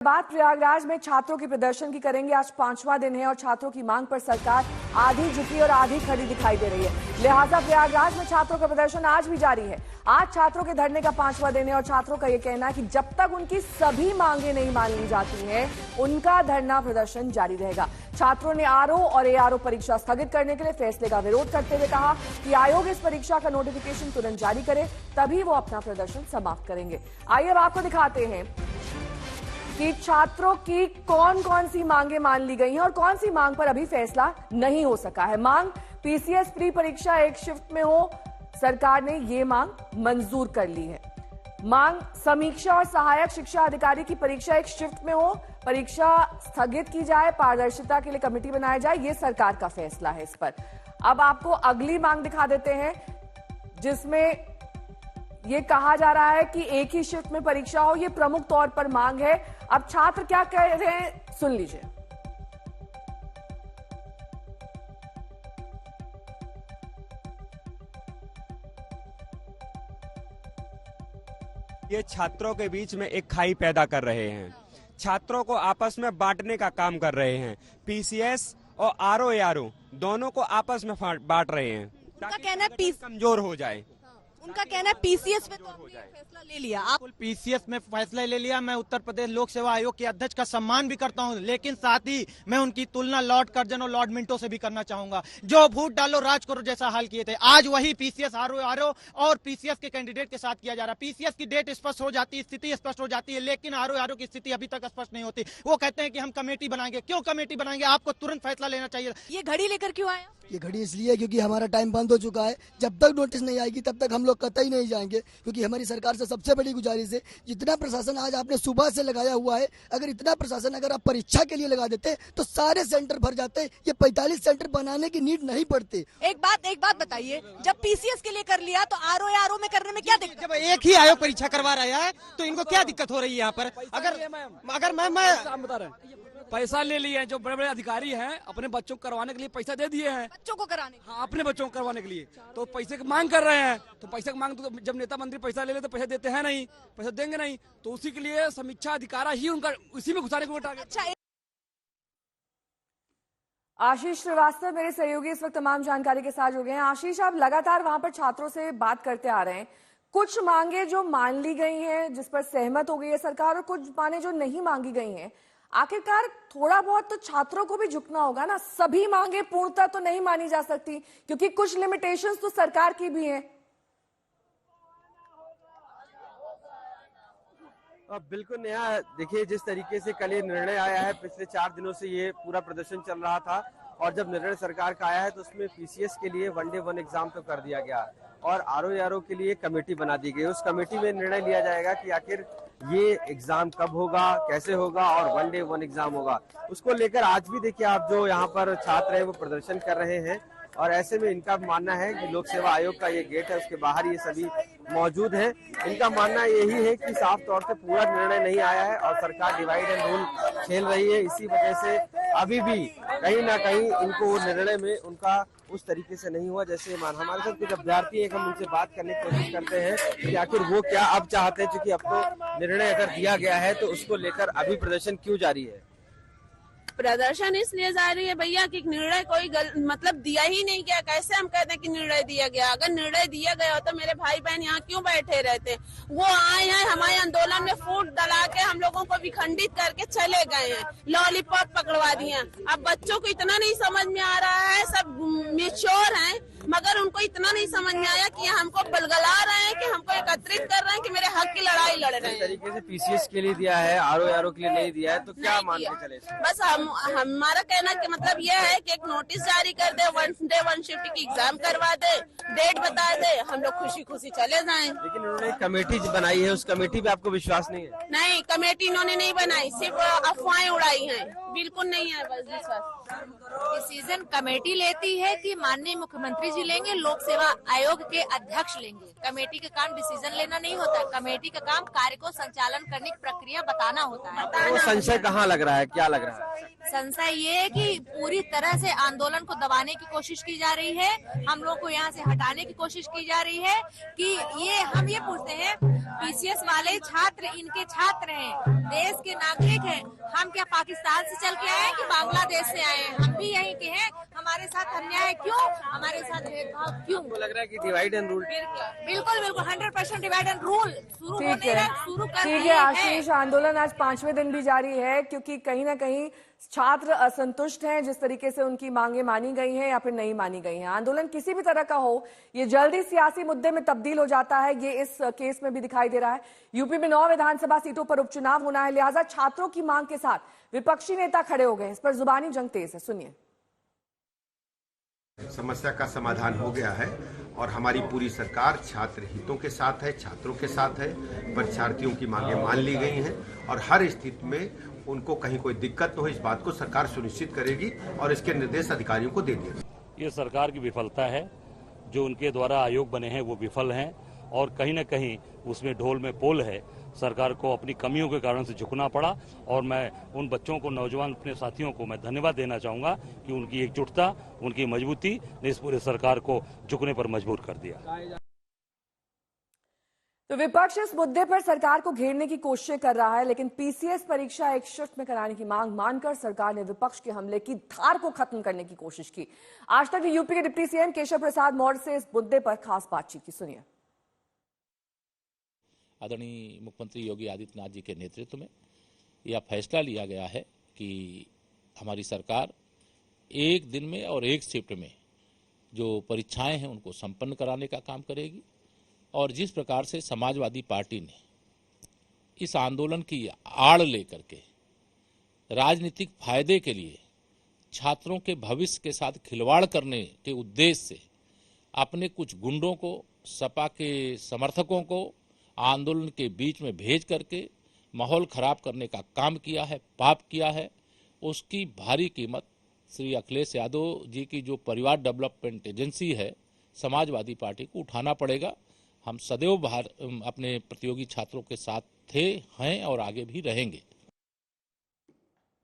बात प्रयागराज में छात्रों के प्रदर्शन की करेंगे। आज 5वां दिन है और छात्रों की मांग पर सरकार आधी झुकी और आधी खड़ी दिखाई दे रही है। लिहाजा प्रयागराज में छात्रों का प्रदर्शन आज भी जारी है। आज छात्रों के धरने का 5वां दिन है और छात्रों का यह कहना है कि जब तक उनकी सभी मांगे नहीं मान ली जाती हैं, उनका धरना प्रदर्शन जारी रहेगा। छात्रों ने आरओ और एआरओ परीक्षा स्थगित करने के लिए फैसले का विरोध करते हुए कहा कि आयोग इस परीक्षा का नोटिफिकेशन तुरंत जारी करे, तभी वो अपना प्रदर्शन समाप्त करेंगे। आइए अब आपको दिखाते हैं कि छात्रों की कौन कौन सी मांगे मान ली गई हैं और कौन सी मांग पर अभी फैसला नहीं हो सका है। मांग पीसीएस प्री परीक्षा एक शिफ्ट में हो, सरकार ने ये मांग मंजूर कर ली है। मांग समीक्षा और सहायक शिक्षा अधिकारी की परीक्षा एक शिफ्ट में हो, परीक्षा स्थगित की जाए, पारदर्शिता के लिए कमेटी बनाई जाए, ये सरकार का फैसला है इस पर। अब आपको अगली मांग दिखा देते हैं जिसमें ये कहा जा रहा है कि एक ही शिफ्ट में परीक्षा हो, ये प्रमुख तौर पर मांग है। अब छात्र क्या कह रहे हैं, सुन लीजिए। ये छात्रों के बीच में एक खाई पैदा कर रहे हैं, छात्रों को आपस में बांटने का काम कर रहे हैं। पीसीएस और आरओ एआरओ दोनों को आपस में बांट रहे हैं ताकि कहना है कमजोर हो जाए। उनका कहना है पीसीएस में तो आपने फैसला ले लिया। आप पीसीएस में फैसला ले लिया। मैं उत्तर प्रदेश लोक सेवा आयोग के अध्यक्ष का सम्मान भी करता हूं, लेकिन साथ ही मैं उनकी तुलना लॉर्ड कर्जन और लॉर्ड मिंटो से भी करना चाहूंगा, जो वोट डालो राज करो जैसा हाल किए थे। आज वही पीसीएस आरओ और पीसीएस के कैंडिडेट के साथ किया जा रहा है। पीसीएस की डेट स्पष्ट हो जाती है, स्थिति स्पष्ट हो जाती है, लेकिन आरओ की स्थिति अभी तक स्पष्ट नहीं होती। वो कहते हैं कि हम कमेटी बनाएंगे। क्यों कमेटी बनाएंगे? आपको तुरंत फैसला लेना चाहिए। ये घड़ी लेकर क्यों आया? ये घड़ी इसलिए क्योंकि हमारा टाइम बंद हो चुका है। जब तक नोटिस नहीं आएगी तब तक हम लोग कतई नहीं जाएंगे, क्योंकि हमारी सरकार से सबसे बड़ी गुजारिश है, जितना प्रशासन आज आपने सुबह से लगाया हुआ है, अगर इतना प्रशासन अगर आप परीक्षा के लिए लगा देते तो सारे सेंटर भर जाते। ये 45 सेंटर बनाने की नीड नहीं पड़ती। एक बात बताइए, जब पीसीएस के लिए कर लिया तो आरओ में करने में क्या दिक्कत? जब एक ही आयोग परीक्षा करवा रहा है तो इनको क्या दिक्कत हो रही है यहाँ पर? अगर मैं बता रहे हैं, पैसा ले लिए हैं जो बड़े बड़े अधिकारी हैं, अपने बच्चों को करवाने के लिए पैसा दे दिए हैं। बच्चों को कराने? हाँ, अपने बच्चों को करवाने के लिए तो पैसे की मांग कर रहे हैं। तो पैसे की मांग तो जब नेता मंत्री पैसा ले लेते, पैसा देते हैं नहीं, पैसा देंगे नहीं, तो उसी के लिए समीक्षा अधिकारी ही उनका उसी में घुसाने को टारगेट। अच्छा, आशीष श्रीवास्तव मेरे सहयोगी इस वक्त तमाम जानकारी के साथ जुड़ गए हैं। आशीष, आप लगातार वहां पर छात्रों से बात करते आ रहे हैं। कुछ मांगे जो मान ली गई हैं, जिस पर सहमत हो गई है सरकार, और कुछ मांगे जो नहीं मांगी गई हैं। आखिरकार थोड़ा बहुत तो छात्रों को भी झुकना होगा ना। सभी मांगे पूर्णतः तो नहीं मानी जा सकती, क्योंकि कुछ लिमिटेशंस तो सरकार की भी हैं। बिल्कुल नेहा, देखिए जिस तरीके से कल ये निर्णय आया है, पिछले 4 दिनों से ये पूरा प्रदर्शन चल रहा था, और जब निर्णय सरकार का आया है तो उसमें पीसीएस के लिए 1 डे 1 एग्जाम तो कर दिया गया और आरओ के लिए कमेटी बना दी गई। उस कमेटी में निर्णय लिया जाएगा कि आखिर ये एग्जाम कब होगा, कैसे होगा और 1 डे 1 एग्जाम होगा। उसको लेकर आज भी देखिए आप जो यहाँ पर छात्र हैं वो प्रदर्शन कर रहे हैं, और ऐसे में इनका मानना है कि लोक सेवा आयोग का ये गेट है, उसके बाहर ये सभी मौजूद हैं। इनका मानना यही है कि साफ तौर से पूरा निर्णय नहीं आया है और सरकार डिवाइड एंड रूल खेल रही है। इसी वजह से अभी भी कहीं ना कहीं इनको निर्णय में उनका उस तरीके से नहीं हुआ जैसे हमारे साथ कुछ अभ्यर्थी हैं, हम उनसे बात करने की कोशिश करते हैं कि आखिर वो क्या अब चाहते हैं, क्योंकि अब तो निर्णय अगर दिया गया है तो उसको लेकर अभी प्रदर्शन क्यों जारी है? प्रदर्शन इसलिए जारी है भैया कि निर्णय कोई मतलब दिया ही नहीं गया। कैसे हम कहते हैं कि निर्णय दिया गया? अगर निर्णय दिया गया तो मेरे भाई बहन यहाँ क्यों बैठे रहते? वो आए हैं हमारे आंदोलन में फूट डला के हम लोगों को विखंडित करके चले गए हैं, लॉलीपॉप पकड़वा दिए। अब बच्चों को इतना नहीं समझ में आ रहा है, सब मेच्योर हैं, मगर उनको इतना नहीं समझ में आया कि हमको बलगला रहे हैं, कि हमको एकत्रित कर रहे हैं कि मेरे हक की लड़ाई लड़ रहे हैं। इस तरीके से पीसीएस के लिए दिया है, आरओ के लिए नहीं दिया है, तो क्या मान के चले? बस हमारा कहना कि मतलब ये है कि एक नोटिस जारी कर दे, 1 डे 1 शिफ्ट की एग्जाम करवा दे, डेट बता दे, हम लोग खुशी खुशी चले जाएं। लेकिन उन्होंने कमेटी बनाई है, उस कमेटी पे आपको विश्वास नहीं है? नहीं, कमेटी इन्होंने नहीं बनाई, सिर्फ अफवाहें उड़ाई हैं, बिल्कुल नहीं है बस विश्वास। डिसीजन कमेटी लेती है कि माननीय मुख्यमंत्री जी लेंगे, लोक सेवा आयोग के अध्यक्ष लेंगे। कमेटी का काम डिसीजन लेना नहीं होता है, कमेटी का काम कार्य को संचालन करने की प्रक्रिया बताना होता है। वो संशय कहाँ लग रहा है, क्या लग रहा है? संशय ये है कि पूरी तरह से आंदोलन को दबाने की कोशिश की जा रही है, हम लोग को यहाँ से हटाने की कोशिश की जा रही है। कि ये हम ये पूछते हैं, पीसीएस वाले छात्र इनके छात्र हैं, देश के नागरिक हैं। हम क्या पाकिस्तान से चल के आए हैं कि बांग्लादेश से आए हैं? हम भी यहीं के हैं। हमारे साथ अन्याय क्यों, हमारे साथ भेदभाव क्यों? लग रहा है कि डिवाइड एंड रूल, बिल्कुल बिल्कुल 100% डिवाइड एंड रूल शुरू होने शुरू कर ठीक है आशीष, आंदोलन आज 5वें दिन भी जारी है क्योंकि कहीं ना कहीं छात्र असंतुष्ट हैं जिस तरीके से उनकी मांगे मानी गई हैं या फिर नहीं मानी गई हैं। आंदोलन किसी भी तरह का हो, ये जल्दी सियासी मुद्दे में तब्दील हो जाता है, ये इस केस में भी दिखाई दे रहा है। यूपी में 9 विधानसभा सीटों पर उपचुनाव होना है, लिहाजा छात्रों की मांग के साथ विपक्षी नेता खड़े हो गए। इस पर जुबानी जंग तेज है, सुनिए। समस्या का समाधान हो गया है और हमारी पूरी सरकार छात्र हितों के साथ है, छात्रों के साथ है। परीक्षार्थियों की मांगें मान ली गई हैं और हर स्थिति में उनको कहीं कोई दिक्कत न हो, इस बात को सरकार सुनिश्चित करेगी और इसके निर्देश अधिकारियों को दे दिए। ये सरकार की विफलता है, जो उनके द्वारा आयोग बने हैं वो विफल हैं और कहीं न कहीं उसमें ढोल में पोल है। सरकार को अपनी कमियों के कारण से झुकना पड़ा और मैं उन बच्चों को, नौजवान अपने साथियों को मैं धन्यवाद देना चाहूंगा कि उनकी एकजुटता, उनकी मजबूती ने इस पूरे सरकार को झुकने पर मजबूर कर दिया। तो विपक्ष इस मुद्दे पर सरकार को घेरने की कोशिश कर रहा है, लेकिन पीसीएस परीक्षा एक शिफ्ट में कराने की मांग मानकर सरकार ने विपक्ष के हमले की धार को खत्म करने की कोशिश की। आज तक यूपी के डिप्टी सीएम केशव प्रसाद मौर्य से इस मुद्दे पर खास बातचीत की, सुनिए। आदरणीय मुख्यमंत्री योगी आदित्यनाथ जी के नेतृत्व में यह फैसला लिया गया है कि हमारी सरकार एक दिन में और एक शिफ्ट में जो परीक्षाएं हैं उनको संपन्न कराने का काम करेगी। और जिस प्रकार से समाजवादी पार्टी ने इस आंदोलन की आड़ लेकर के राजनीतिक फायदे के लिए छात्रों के भविष्य के साथ खिलवाड़ करने के उद्देश्य से अपने कुछ गुंडों को, सपा के समर्थकों को आंदोलन के बीच में भेज करके माहौल खराब करने का काम किया है, पाप किया है, उसकी भारी कीमत श्री अखिलेश यादव जी की जो परिवार डेवलपमेंट एजेंसी है समाजवादी पार्टी को उठाना पड़ेगा। हम सदैव अपने प्रतियोगी छात्रों के साथ थे, हैं और आगे भी रहेंगे।